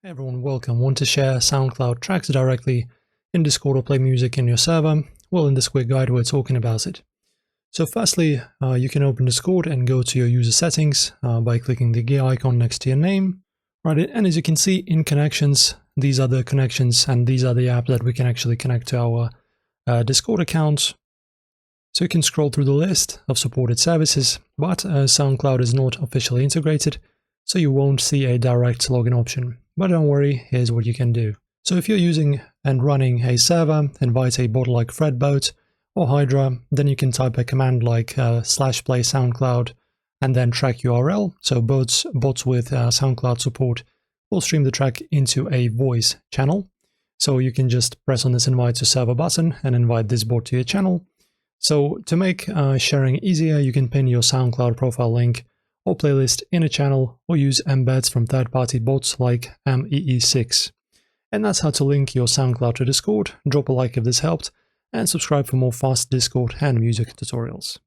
Hey everyone, welcome. Want to share SoundCloud tracks directly in Discord or play music in your server? Well, in this quick guide we're talking about it. So firstly, you can open Discord and go to your user settings by clicking the gear icon next to your name. Right, and as you can see in connections, these are the connections and these are the apps that we can actually connect to our Discord account. So you can scroll through the list of supported services, but SoundCloud is not officially integrated, so you won't see a direct login option. But don't worry, here's what you can do. So if you're using and running a server, invite a bot like Fredboat or Hydra, then you can type a command like /play SoundCloud and then track URL. So bots with SoundCloud support will stream the track into a voice channel. So you can just press on this invite to server button and invite this bot to your channel. So to make sharing easier, you can pin your SoundCloud profile link or playlist in a channel or use embeds from third-party bots like MEE6. And that's how to link your SoundCloud to Discord. Drop a like if this helped and subscribe for more fast Discord and music tutorials.